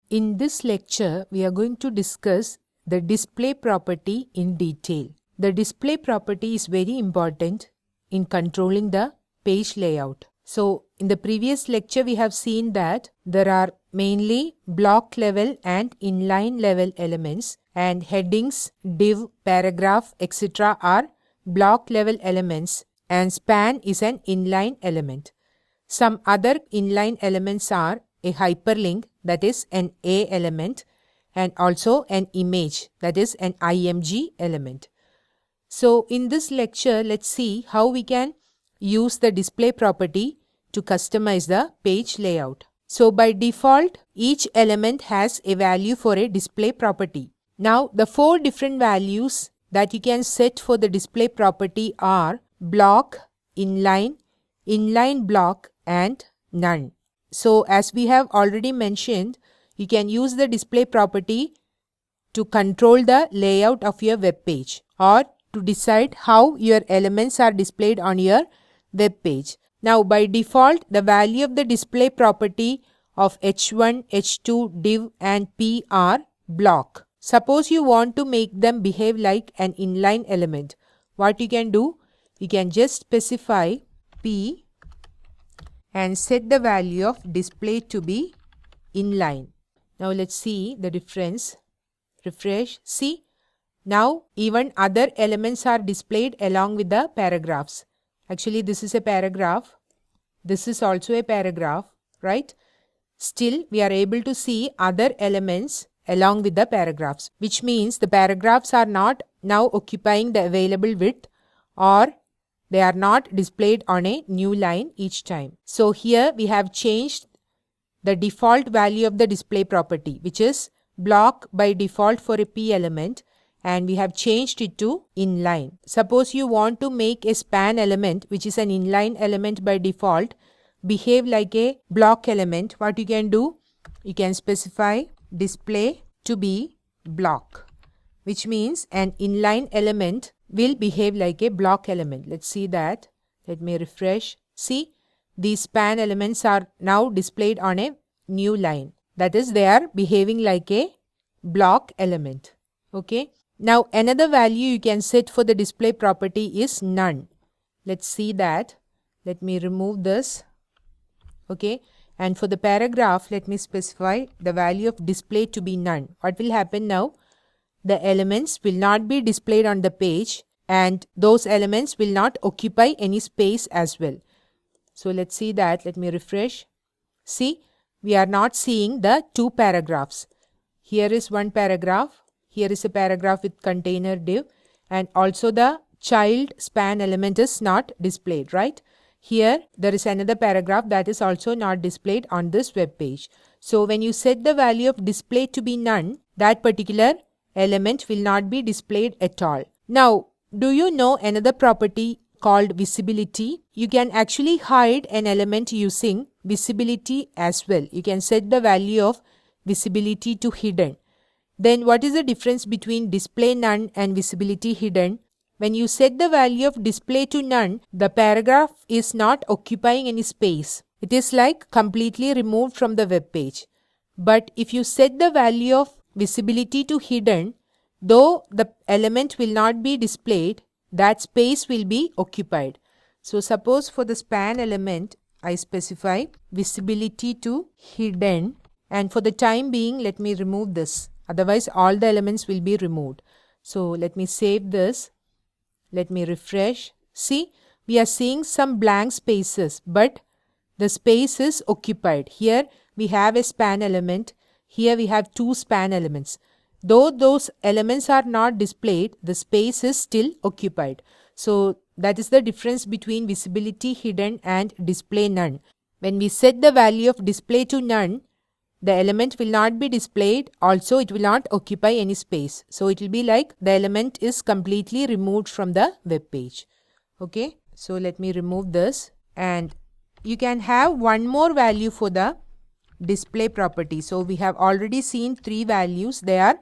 In this lecture, we are going to discuss the display property in detail. The display property is very important in controlling the page layout. So, in the previous lecture, we have seen that there are mainly block level and inline level elements, and headings, div, paragraph, etc. are block level elements, and span is an inline element. Some other inline elements are a hyperlink, that is an A element, and also an image, that is an IMG element. So in this lecture, let's see how we can use the display property to customize the page layout. So by default, each element has a value for a display property. Now the 4 different values that you can set for the display property are block, inline, inline block, and none. So as we have already mentioned, you can use the display property to control the layout of your web page or to decide how your elements are displayed on your web page. Now by default, the value of the display property of h1, h2, div and p are block. Suppose you want to make them behave like an inline element. What you can do? You can just specify p and set the value of display to be inline. Now let's see the difference. Refresh. See, now even other elements are displayed along with the paragraphs. Actually, this is a paragraph. This is also a paragraph, right? Still, we are able to see other elements along with the paragraphs, which means the paragraphs are not now occupying the available width, or they are not displayed on a new line each time. So here we have changed the default value of the display property, which is block by default for a p element, and we have changed it to inline. Suppose you want to make a span element, which is an inline element by default, behave like a block element. What you can do? You can specify display to be block, which means an inline element will behave like a block element. Let's see that. Let me refresh. See, these span elements are now displayed on a new line. That is, they are behaving like a block element. Okay. Now another value you can set for the display property is none. Let's see that. Let me remove this. Okay. And for the paragraph, let me specify the value of display to be none. What will happen now? The elements will not be displayed on the page, and those elements will not occupy any space as well. So let's see that. Let me refresh. See, we are not seeing the 2 paragraphs. Here is one paragraph. Here is a paragraph with container div, and also the child span element is not displayed, right? Here there is another paragraph that is also not displayed on this web page. So when you set the value of display to be none, that particular element will not be displayed at all. Now, do you know another property called visibility? You can actually hide an element using visibility as well. You can set the value of visibility to hidden. Then what is the difference between display none and visibility hidden? When you set the value of display to none, the paragraph is not occupying any space. It is like completely removed from the web page. But if you set the value of visibility to hidden, though the element will not be displayed, that space will be occupied. So suppose for the span element, I specify visibility to hidden, and for the time being, let me remove this. Otherwise, all the elements will be removed. So let me save this. Let me refresh. See, we are seeing some blank spaces, but the space is occupied. Here we have a span element. Here we have 2 span elements. Though those elements are not displayed, the space is still occupied. So that is the difference between visibility hidden and display none. When we set the value of display to none, the element will not be displayed. Also, it will not occupy any space. So it will be like the element is completely removed from the web page. Okay. So let me remove this, and you can have one more value for the display property. So we have already seen 3 values. They are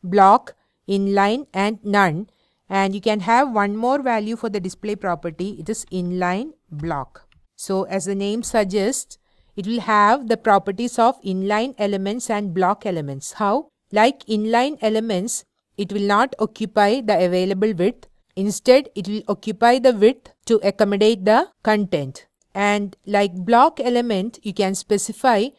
block, inline and none. And you can have one more value for the display property. It is inline block. So as the name suggests, it will have the properties of inline elements and block elements. How? Like inline elements, it will not occupy the available width. Instead, it will occupy the width to accommodate the content. And like block element, you can specify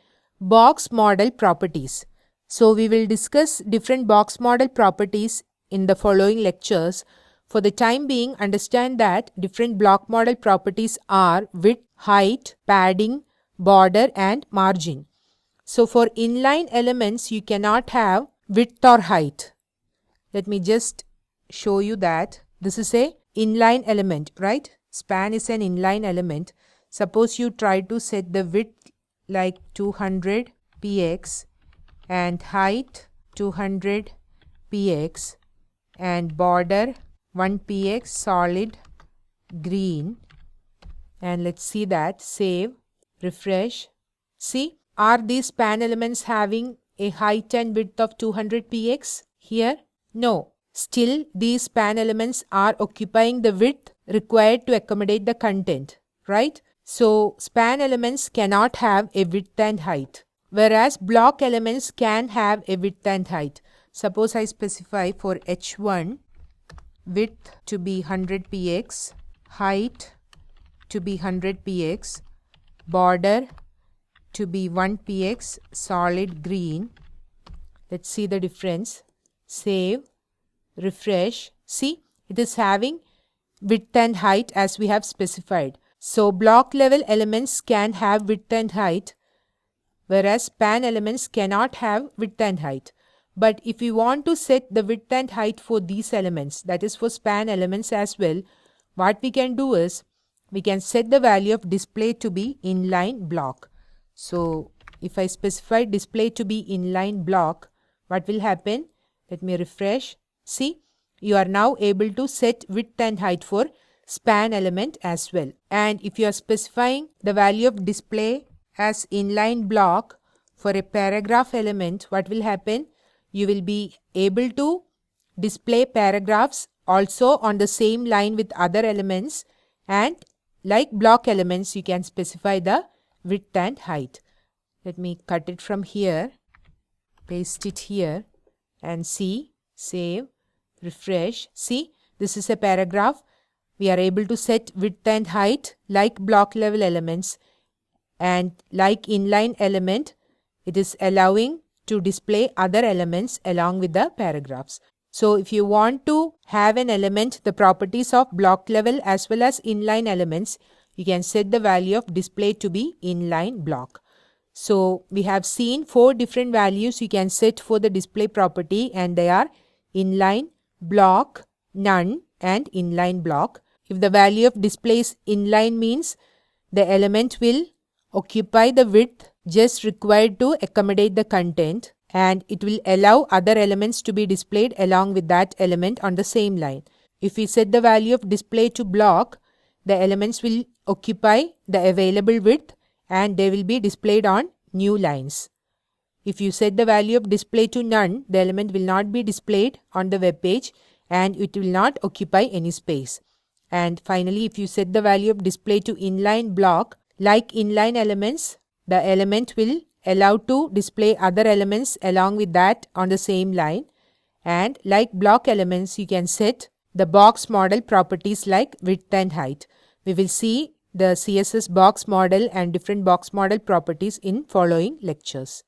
box model properties. So we will discuss different box model properties in the following lectures. For the time being, understand that different block model properties are width, height, padding, border and margin. So for inline elements, you cannot have width or height. Let me just show you that. This is a inline element, right? Span is an inline element. Suppose you try to set the width like 200 px and height 200 px and border 1 px solid green, and let's see that. Save, refresh. See, are these span elements having a height and width of 200 px here? No. Still, these span elements are occupying the width required to accommodate the content, right? So, span elements cannot have a width and height, whereas block elements can have a width and height. Suppose I specify for H1 width to be 100 px, height to be 100 px, border to be 1 px solid green. Let's see the difference. Save, refresh. See, it is having width and height as we have specified. So block level elements can have width and height, whereas span elements cannot have width and height. But if we want to set the width and height for these elements, that is for span elements as well, what we can do is we can set the value of display to be inline block. So if I specify display to be inline block, what will happen? Let me refresh. See, you are now able to set width and height for span element as well. And if you are specifying the value of display as inline block for a paragraph element, what will happen? You will be able to display paragraphs also on the same line with other elements, and like block elements, you can specify the width and height. Let me cut it from here, paste it here and see, save, refresh. See, this is a paragraph. We are able to set width and height like block level elements, and like inline element, it is allowing to display other elements along with the paragraphs. So if you want to have an element the properties of block level as well as inline elements, you can set the value of display to be inline block. So we have seen 4 different values you can set for the display property, and they are inline, block, none and inline block. If the value of display is inline, means the element will occupy the width just required to accommodate the content, and it will allow other elements to be displayed along with that element on the same line. If we set the value of display to block, the elements will occupy the available width and they will be displayed on new lines. If you set the value of display to none, the element will not be displayed on the web page and it will not occupy any space. And finally, if you set the value of display to inline block, like inline elements, the element will allow to display other elements along with that on the same line. And like block elements, you can set the box model properties like width and height. We will see the CSS box model and different box model properties in following lectures.